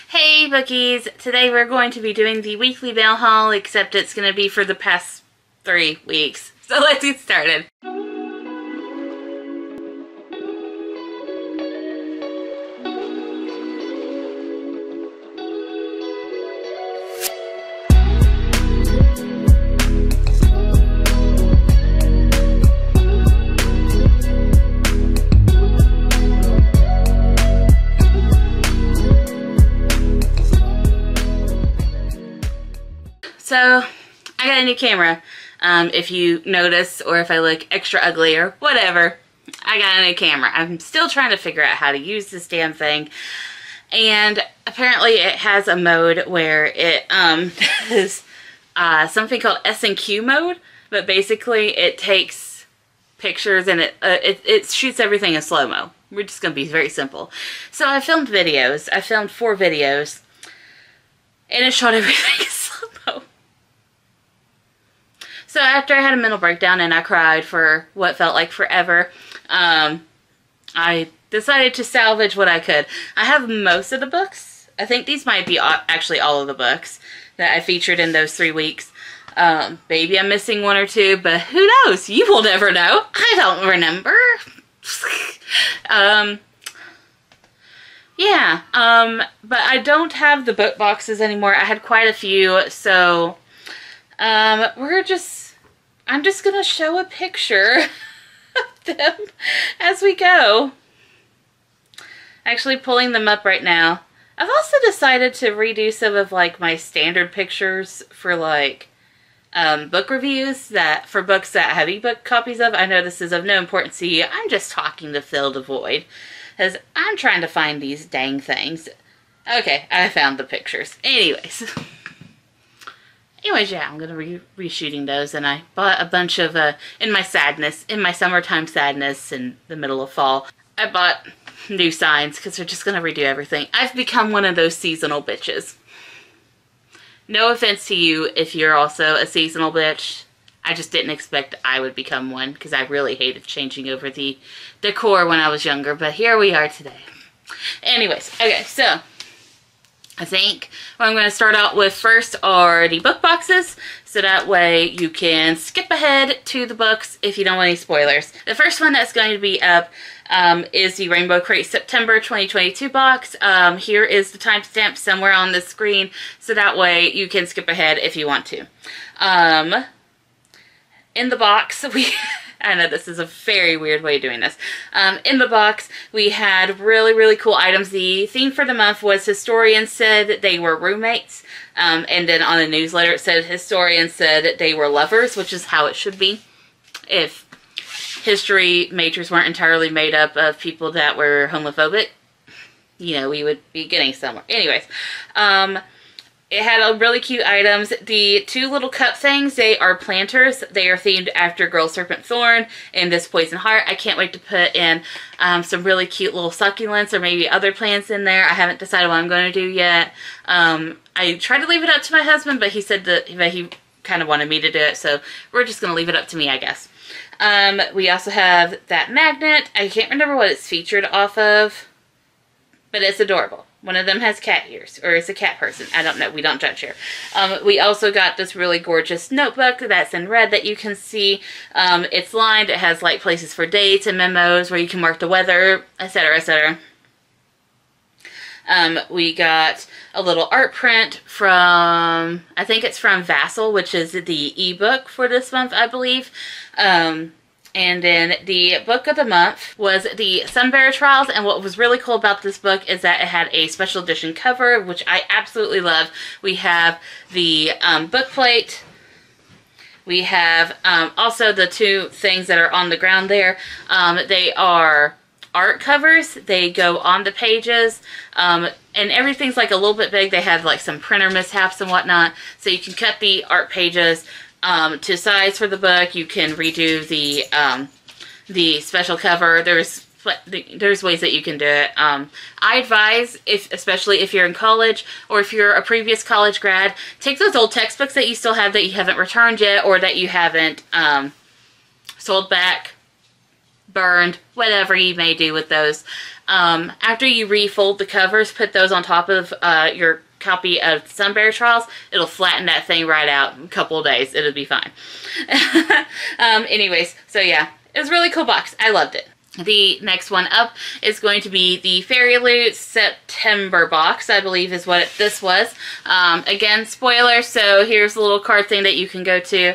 Hey Bookies! Today we're going to be doing the weekly mail haul, except it's going to be for the past 3 weeks. So let's get started. So, I got a new camera. If you notice, or if I look extra ugly or whatever, I got a new camera. I'm still trying to figure out how to use this damn thing. And apparently it has a mode where it is something called S&Q mode. But basically it takes pictures and it shoots everything in slow-mo. We're just going to be very simple. So I filmed videos. I filmed 4 videos. And it shot everything in slow-mo. So after I had a mental breakdown and I cried for what felt like forever, I decided to salvage what I could. I have most of the books. I think these might be actually all of the books that I featured in those 3 weeks. Maybe I'm missing 1 or 2, but who knows? You will never know. I don't remember. Yeah, but I don't have the book boxes anymore. I had quite a few, so I'm just gonna show a picture of them as we go. Actually pulling them up right now. I've also decided to redo some of like my standard pictures for like book reviews for books that I have ebook copies of. I know this is of no importance to you. I'm just talking to fill the void because I'm trying to find these dang things. Okay, I found the pictures. Anyways, yeah, I'm going to be reshooting those, and I bought a bunch of, in my summertime sadness in the middle of fall, I bought new signs, because they're just going to redo everything. I've become one of those seasonal bitches. No offense to you if you're also a seasonal bitch. I just didn't expect I would become one, because I really hated changing over the decor when I was younger, but here we are today. Anyways, okay, so I think what I'm going to start out with first are the book boxes, so that way you can skip ahead to the books if you don't want any spoilers. The first one that's going to be up is the Rainbow Crate September 2022 box. Here is the timestamp somewhere on the screen, so that way you can skip ahead if you want to. In the box, I know this is a very weird way of doing this. In the box, we had really, really cool items. The theme for the month was historians said that they were roommates. And then on the newsletter it said historians said that they were lovers, which is how it should be. If history majors weren't entirely made up of people that were homophobic, you know, we would be getting somewhere. Anyways, it had really cute items. The 2 little cup things, they are planters. They are themed after Girl Serpent Thorn and this Poison Heart. I can't wait to put in some really cute little succulents or maybe other plants in there. I haven't decided what I'm going to do yet. I tried to leave it up to my husband, but he said that he kind of wanted me to do it, so we're just going to leave it up to me, I guess. We also have that magnet. I can't remember what it's featured off of, but it's adorable. One of them has cat ears, or it's a cat person. I don't know. We don't judge here. We also got this really gorgeous notebook that's in red that you can see. It's lined. It has like places for dates and memos where you can mark the weather, etc., etc. We got a little art print from, I think it's from Vassal, which is the ebook for this month, I believe. And then the book of the month was the Sunbearer Trials, and what was really cool about this book is that it had a special edition cover, which I absolutely love. We have the book plate. We have also the 2 things that are on the ground there. They are art covers. They go on the pages, and everything's like a little bit big. They have like some printer mishaps and whatnot, so you can cut the art pages to size for the book. You can redo the special cover. There's ways that you can do it. I advise, especially if you're in college or if you're a previous college grad, take those old textbooks that you still have that you haven't returned yet or that you haven't sold back. burned, whatever you may do with those. After you refold the covers, put those on top of your copy of Sunbearer Trials. It'll flatten that thing right out in a couple of days. It'll be fine. Anyways, so yeah, it was a really cool box. I loved it. The next one up is going to be the Fairy Loot September box, I believe is what this was. Again, spoiler, so here's a little card thing that you can go to.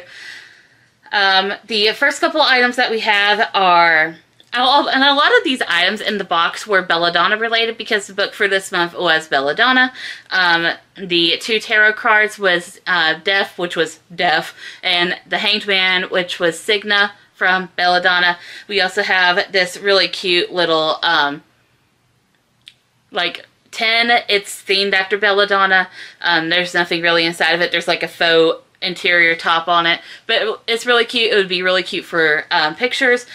The first couple items that we have are, and a lot of these items in the box were Belladonna related because the book for this month was Belladonna. The 2 tarot cards was Death, which was Death, and the Hanged Man, which was Signa from Belladonna. We also have this really cute little, like, 10. It's themed after Belladonna. There's nothing really inside of it. There's like a faux interior top on it, but it's really cute. It would be really cute for pictures.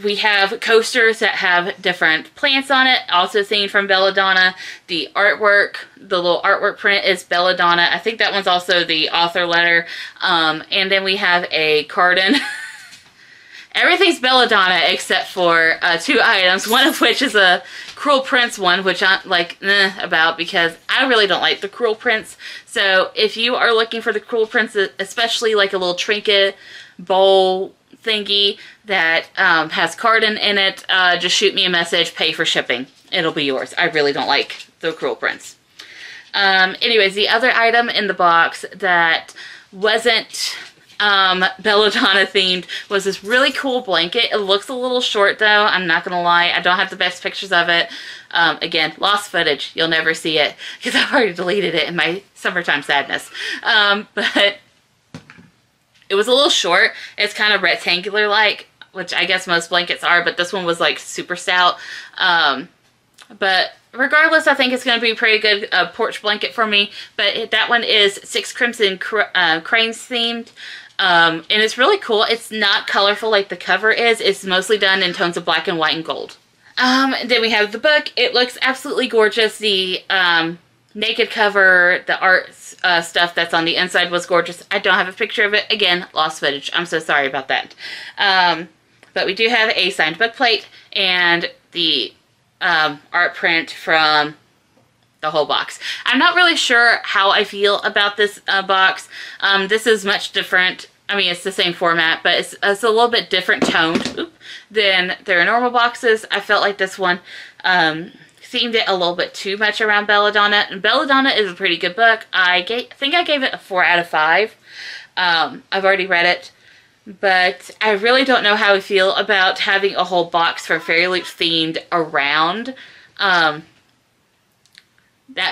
We have coasters that have different plants on it, also themed from Belladonna. The artwork, the little artwork print is Belladonna. I think that one's also the author letter. And then we have a cardan. Everything's Belladonna except for 2 items, one of which is a Cruel Prince one, which I'm like, about because I really don't like the Cruel Prince. So if you are looking for the Cruel Prince, especially like a little trinket bowl thingy that has cardan in it, just shoot me a message, pay for shipping. It'll be yours. I really don't like the Cruel Prince. Anyways, the other item in the box that wasn't Belladonna themed was this really cool blanket. It looks a little short though, I'm not gonna lie. I don't have the best pictures of it. Again, lost footage. You'll never see it because I've already deleted it in my summertime sadness. But it was a little short. It's kind of rectangular like, which I guess most blankets are, but this one was like super stout. But regardless, I think it's going to be a pretty good porch blanket for me. But that one is 6 Crimson Cranes themed. And it's really cool. It's not colorful like the cover is. It's mostly done in tones of black and white and gold. Then we have the book. It looks absolutely gorgeous. The naked cover, the art stuff that's on the inside was gorgeous. I don't have a picture of it. Again, lost footage. I'm so sorry about that. But we do have a signed book plate and the art print from the whole box. I'm not really sure how I feel about this box. This is much different. I mean, it's the same format, but it's a little bit different toned than their normal boxes. I felt like this one themed it a little bit too much around Belladonna. And Belladonna is a pretty good book. I think I gave it a 4 out of 5. I've already read it. But I really don't know how I feel about having a whole box for Fairy Loot themed around that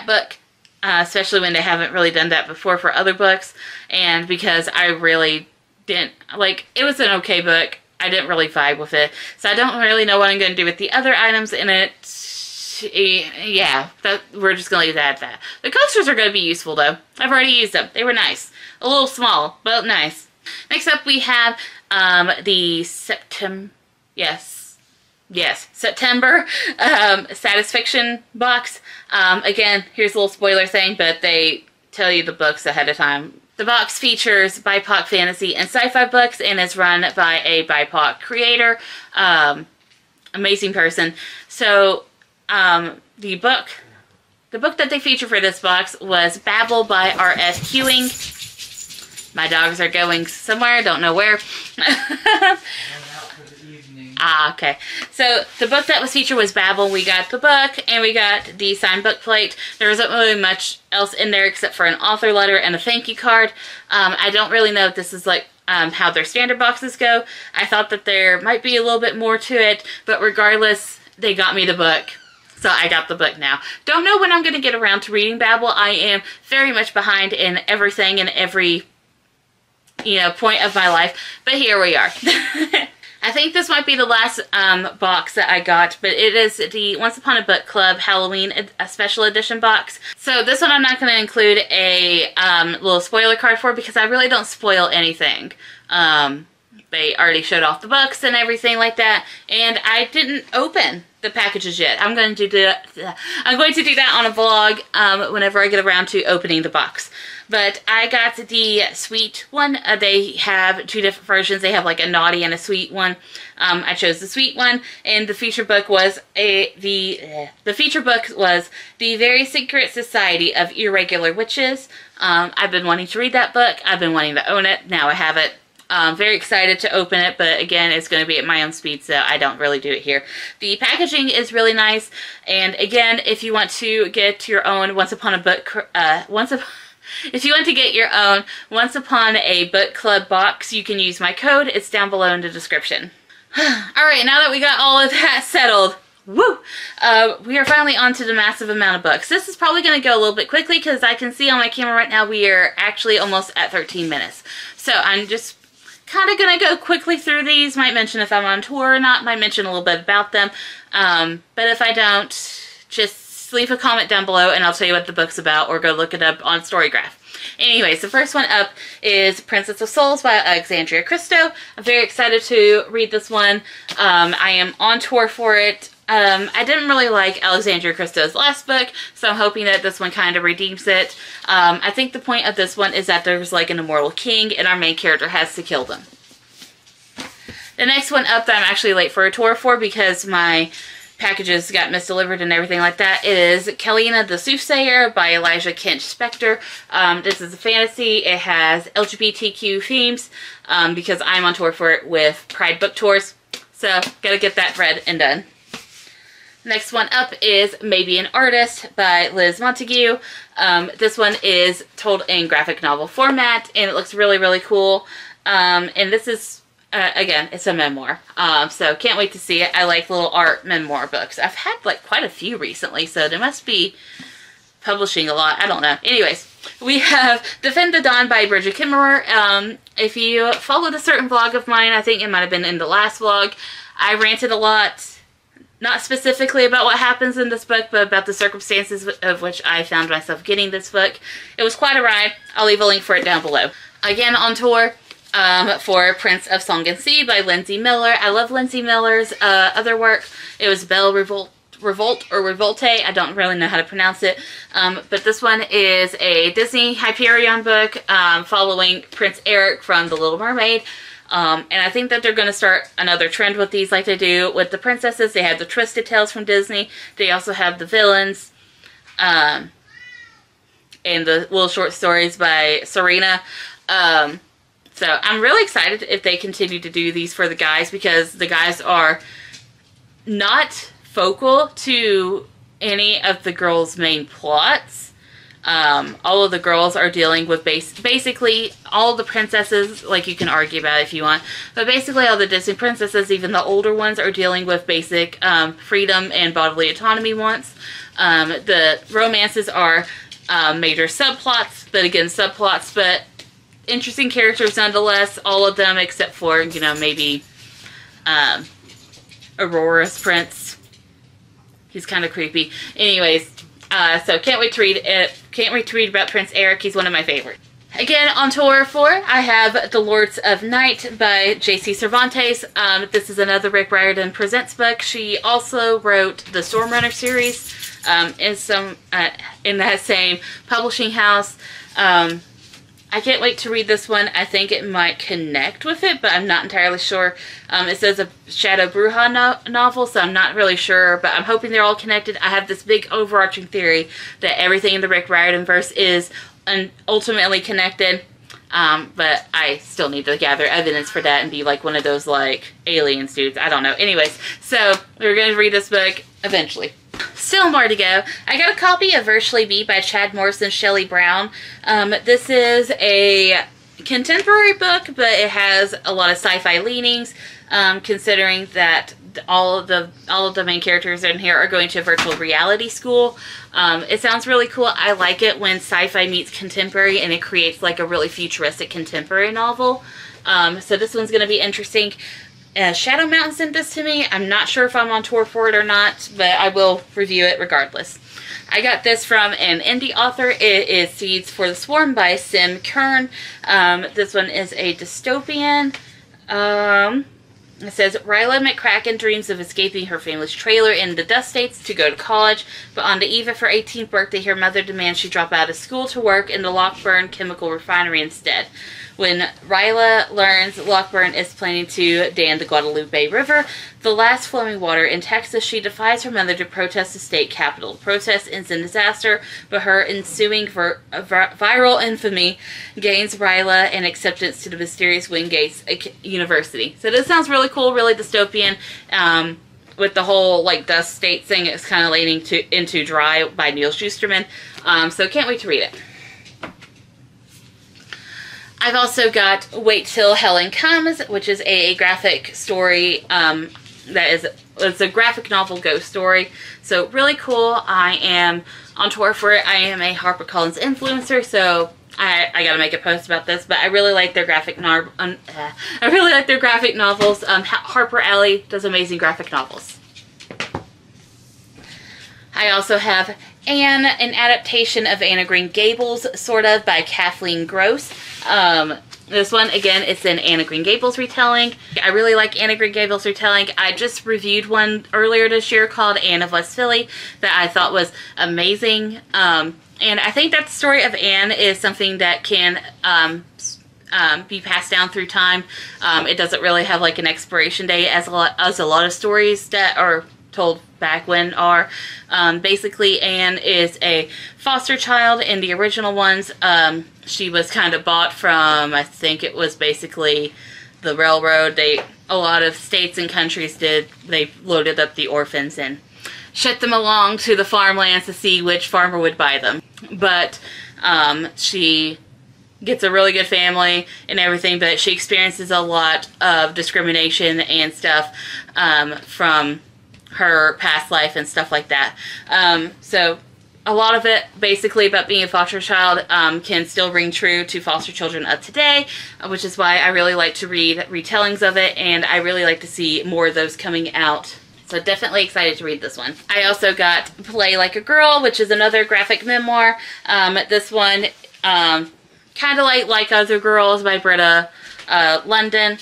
book. Especially when they haven't really done that before for other books. And because I really didn't, like, it was an okay book. I didn't really vibe with it. So I don't really know what I'm going to do with the other items in it. Yeah, we're just going to leave that at that. The coasters are going to be useful though. I've already used them. They were nice. A little small, but nice. Next up we have the September Satisfaction box. Again, here's a little spoiler thing, but they tell you the books ahead of time. The box features BIPOC fantasy and sci-fi books and is run by a BIPOC creator. Amazing person. So the book that they feature for this box was Babel by R.S. Kuang. My dogs are going somewhere, don't know where. Okay. So the book that was featured was Babel. We got the book and we got the signed book plate. There wasn't really much else in there except for an author letter and a thank you card. I don't really know if this is like how their standard boxes go. I thought that there might be a little bit more to it, but regardless, they got me the book. So I got the book now. Don't know when I'm going to get around to reading Babel. I am very much behind in everything and every point of my life, but here we are. I think this might be the last box that I got, but it is the Once Upon a Book Club Halloween special edition box. So this one I'm not going to include a little spoiler card for because I really don't spoil anything. They already showed off the books and everything like that, and I didn't open the packages yet. I'm going to do that on a vlog whenever I get around to opening the box. But I got the sweet one. They have two different versions. They have like a naughty and a sweet one. I chose the sweet one, and the feature book was the Very Secret Society of Irregular Witches. I've been wanting to read that book. I've been wanting to own it. Now I have it. Very excited to open it, but again, it's going to be at my own speed, so I don't really do it here. The packaging is really nice, and again, if you want to get your own Once Upon a Book Club box, you can use my code. It's down below in the description. Alright, now that we got all of that settled, woo! We are finally on to the massive amount of books. This is probably going to go a little bit quickly because I can see on my camera right now we are actually almost at 13 minutes. So I'm just kind of going to go quickly through these. Might mention if I'm on tour or not. Might mention a little bit about them. But if I don't, just leave a comment down below and I'll tell you what the book's about, or go look it up on Storygraph. Anyways, the first one up is Princess of Souls by Alexandra Christo. I'm very excited to read this one. I am on tour for it. I didn't really like Alexandra Christo's last book, so I'm hoping that this one kind of redeems it. I think the point of this one is that there's like an immortal king, and our main character has to kill them. The next one up that I'm actually late for a tour for because my packages got misdelivered and everything like that is Kalyna the Soothsayer by Elijah Kinch Spector. This is a fantasy. It has LGBTQ themes because I'm on tour for it with Pride Book Tours. So, gotta get that read and done. Next one up is Maybe an Artist by Liz Montague. This one is told in graphic novel format, and it looks really, really cool. And this is, again, it's a memoir. So can't wait to see it. I like little art memoir books. I've had like quite a few recently, so they must be publishing a lot. I don't know. Anyways, we have Defend the Dawn by Brigid Kemmerer. If you followed a certain vlog of mine, I think it might have been in the last vlog, I ranted a lot. Not specifically about what happens in this book, but about the circumstances of which I found myself getting this book. It was quite a ride. I'll leave a link for it down below. Again, on tour for Prince of Song and Sea by Linsey Miller. I love Linsey Miller's other work. It was Belle Revolt or Revolte. I don't really know how to pronounce it. But this one is a Disney Hyperion book following Prince Eric from The Little Mermaid. And I think that they're going to start another trend with these like they do with the princesses. They have the Twisted Tales from Disney. They also have the villains. And the little short stories by Serena. So I'm really excited if they continue to do these for the guys, because the guys are not focal to any of the girls' main plots. All of the girls are dealing with basically all the princesses, like you can argue about it if you want, but basically all the Disney princesses, even the older ones, are dealing with basic freedom and bodily autonomy wants. The romances are major subplots, but again, subplots, but interesting characters nonetheless, all of them except for, you know, maybe Aurora's prince. He's kind of creepy. Anyways, so can't wait to read it. Can't wait to read about Prince Eric. He's one of my favorites. Again, on tour for, I have The Lords of Night by J.C. Cervantes. This is another Rick Riordan Presents book. She also wrote the Stormrunner series in that same publishing house. I can't wait to read this one. I think it might connect with it, but I'm not entirely sure. It says a Shadow Bruja novel, so I'm not really sure, but I'm hoping they're all connected. I have this big overarching theory that everything in the Rick Riordan verse is ultimately connected, but I still need to gather evidence for that and be like one of those like aliens dudes. I don't know. Anyways, so we're going to read this book eventually. Still more to go. I got a copy of Virtually Me by Chad Morris and Shelly Brown. This is a contemporary book, but it has a lot of sci-fi leanings, considering that all of the main characters in here are going to a virtual reality school. It sounds really cool. I like it when sci-fi meets contemporary and it creates like a really futuristic contemporary novel. So this one's going to be interesting. Shadow Mountain sent this to me. I'm not sure if I'm on tour for it or not, but I will review it regardless. I got this from an indie author. It is Seeds for the Swarm by Sim Kern. This one is a dystopian. It says, Ryla McCracken dreams of escaping her family's trailer in the Dust States to go to college, but on the eve of her 18th birthday, her mother demands she drop out of school to work in the Lockburn chemical refinery instead. When Ryla learns Lockburn is planning to dam the Guadalupe River, the last flowing water in Texas, she defies her mother to protest the state capitol. The protest ends in disaster, but her ensuing viral infamy gains Ryla an acceptance to the mysterious Wingates University. So this sounds really cool, really dystopian. With the whole like Dust State thing, it's kind of leaning into Dry by Neil Shusterman. So can't wait to read it. I've also got Wait Till Helen Comes, which is a graphic story it's a graphic novel ghost story. So really cool. I am on tour for it. I am a HarperCollins influencer, so I gotta make a post about this. But I really like their graphic novels. Harper Alley does amazing graphic novels. I also have Anne, an adaptation of Anne of Green Gables, sort of, by Kathleen Gros. This one, again, it's an Anne of Green Gables retelling. I really like Anne of Green Gables retelling. I just reviewed one earlier this year called Anne of West Philly that I thought was amazing. And I think that the story of Anne is something that can be passed down through time. It doesn't really have like an expiration date as a lot of stories that are told back when are. Basically, Anne is a foster child in the original ones. She was kind of bought from, I think it was basically the railroad. A lot of states and countries they loaded up the orphans and shipped them along to the farmlands to see which farmer would buy them. But she gets a really good family and everything, but she experiences a lot of discrimination and stuff from her past life and stuff like that. So a lot of it basically about being a foster child can still ring true to foster children of today, which is why I really like to read retellings of it, and I really like to see more of those coming out. So definitely excited to read this one. I also got Play Like a Girl, which is another graphic memoir. This one, kind of like Other Girls by Britta London.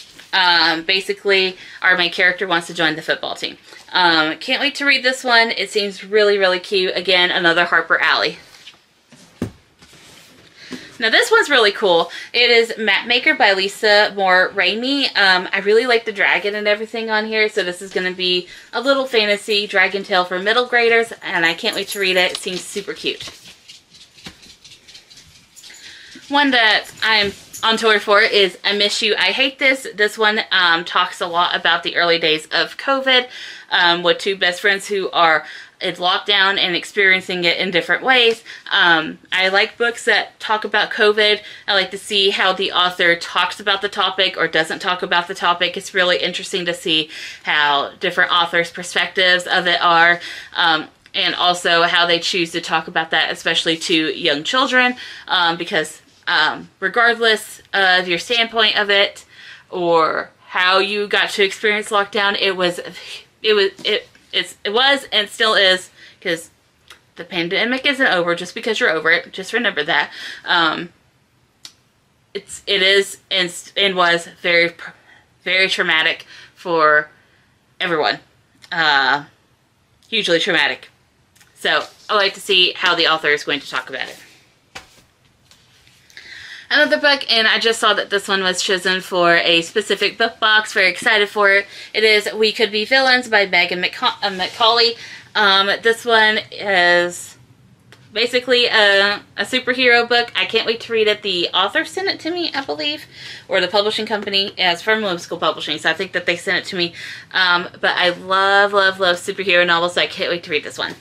Basically, our main character wants to join the football team. Can't wait to read this one. It seems really, really cute. Again, another Harper Alley. Now this one's really cool. It is Mapmaker by Lisa Moore Ramey. I really like the dragon and everything on here, so this is going to be a little fantasy dragon tale for middle graders, and I can't wait to read it. It seems super cute. One that I'm on tour for is I Miss You, I Hate This. This one talks a lot about the early days of COVID with two best friends who are in lockdown and experiencing it in different ways. I like books that talk about COVID. I like to see how the author talks about the topic or doesn't talk about the topic. It's really interesting to see how different authors' perspectives of it are. And also how they choose to talk about that, especially to young children, because regardless of your standpoint of it or how you got to experience lockdown, it was and still is, because the pandemic isn't over just because you're over it. Just remember that. It is and was very, very traumatic for everyone. Hugely traumatic. So I like to see how the author is going to talk about it. Another book, and I just saw that this one was chosen for a specific book box. Very excited for it. It is We Could Be Villains by Megan McCauley. This one is basically a superhero book. I can't wait to read it. The author sent it to me, I believe, or the publishing company. Yeah, it's from Whimsical Publishing, so I think that they sent it to me. But I love, love, love superhero novels, so I can't wait to read this one.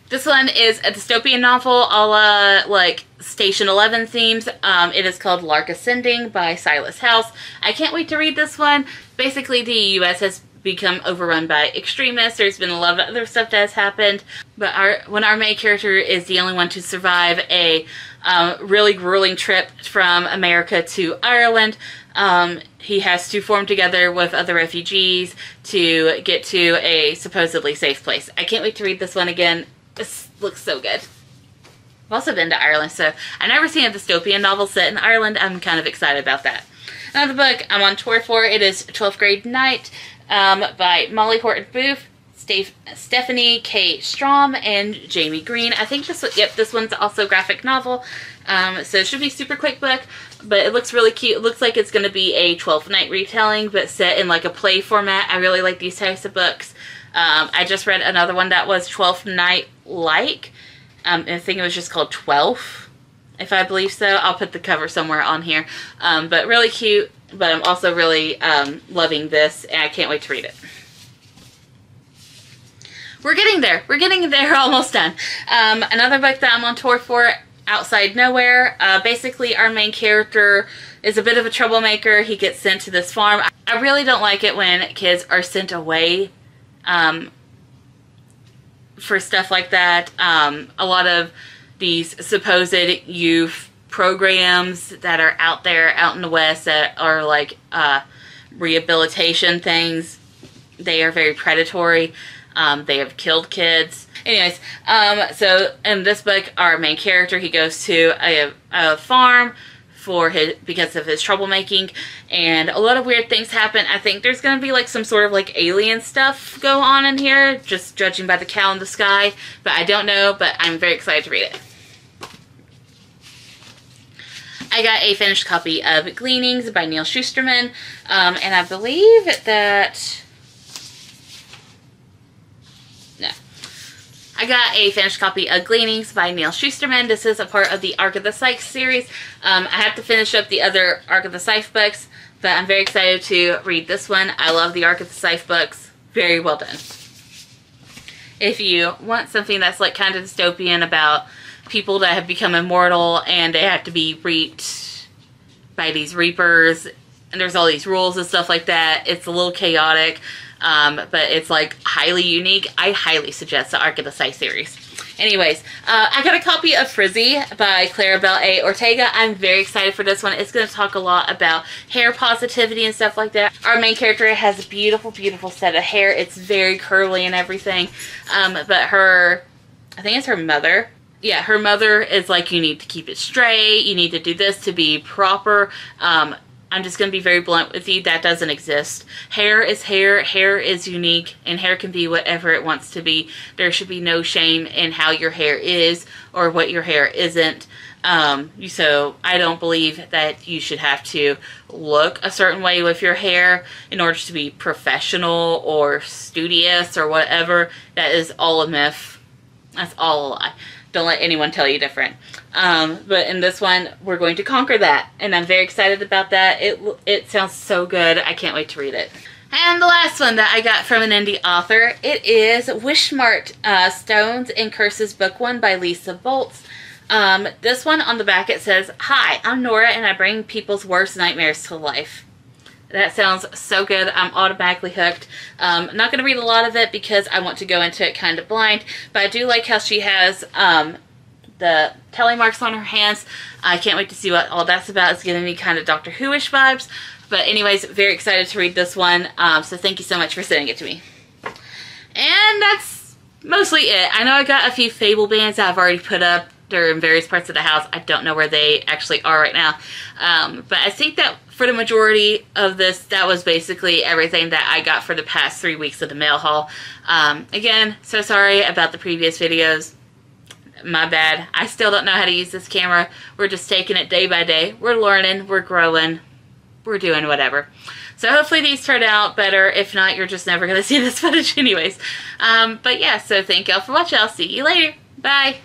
This one is a dystopian novel, a la, like, Station 11 themes. It is called Lark Ascending by Silas House. I can't wait to read this one. Basically, the U.S. has become overrun by extremists. There's been a lot of other stuff that has happened. But when our main character is the only one to survive a really grueling trip from America to Ireland, he has to form together with other refugees to get to a supposedly safe place. I can't wait to read this one again. This looks so good. I've also been to Ireland, so I've never seen a dystopian novel set in Ireland. I'm kind of excited about that. Another book I'm on tour for, it is 12th Grade Night by Molly Horton Booth, Stephanie K. Strom, and Jamie Green. I think this one's also a graphic novel, so it should be a super quick book, but it looks really cute. It looks like it's going to be a 12th Night retelling, but set in like a play format. I really like these types of books. I just read another one that was 12th Night-like. I think it was just called 12, if I believe so. I'll put the cover somewhere on here. But really cute, but I'm also really loving this, and I can't wait to read it. We're getting there. We're getting there, almost done. Another book that I'm on tour for, Outside Nowhere. Basically, our main character is a bit of a troublemaker. He gets sent to this farm. I really don't like it when kids are sent away for stuff like that. A lot of these supposed youth programs that are out there, out in the West, that are like rehabilitation things, they are very predatory. They have killed kids. Anyways, so in this book, our main character, he goes to a farm because of his troublemaking, and a lot of weird things happen. I think there's going to be like some sort of like alien stuff go on in here, just judging by the cow in the sky, but I don't know, but I'm very excited to read it. I got a finished copy of Gleanings by Neal Shusterman, and I believe that... No. I got a finished copy of Gleanings by Neal Shusterman. This is a part of the Arc of the Scythe series. I have to finish up the other Arc of the Scythe books, but I'm very excited to read this one. I love the Arc of the Scythe books. Very well done. If you want something that's like kind of dystopian about people that have become immortal and they have to be reaped by these reapers, and there's all these rules and stuff like that, it's a little chaotic. But it's like highly unique. I highly suggest the Arc of the Scythe series. Anyways, I got a copy of Frizzy by Claribel A. Ortega. I'm very excited for this one. It's going to talk a lot about hair positivity and stuff like that. Our main character has a beautiful, beautiful set of hair. It's very curly and everything. But I think it's her mother. Yeah, her mother is like, you need to keep it straight. You need to do this to be proper. I'm just going to be very blunt with you. That doesn't exist. Hair is hair. Hair is unique. And hair can be whatever it wants to be. There should be no shame in how your hair is or what your hair isn't. So I don't believe that you should have to look a certain way with your hair in order to be professional or studious or whatever. That is all a myth. That's all a lie. Don't let anyone tell you different. But in this one, we're going to conquer that. And I'm very excited about that. It sounds so good. I can't wait to read it. And the last one that I got from an indie author, it is Wishmart Stones and Curses Book 1 by Lisa Boltz. This one on the back, it says, "Hi, I'm Nora and I bring people's worst nightmares to life." That sounds so good. I'm automatically hooked. I'm not going to read a lot of it because I want to go into it kind of blind, but I do like how she has the telemarks on her hands. I can't wait to see what all that's about. It's giving me kind of Doctor Who-ish vibes. But anyways, very excited to read this one. So thank you so much for sending it to me. And that's mostly it. I know I got a few Fable bands that I've already put up. They're in various parts of the house. I don't know where they actually are right now. But I think that for the majority of this, that was basically everything that I got for the past 3 weeks of the mail haul. Again, so sorry about the previous videos. My bad. I still don't know how to use this camera. We're just taking it day by day. We're learning. We're growing. We're doing whatever. So hopefully these turn out better. If not, you're just never going to see this footage anyways. But yeah, so thank y'all for watching. I'll see you later. Bye.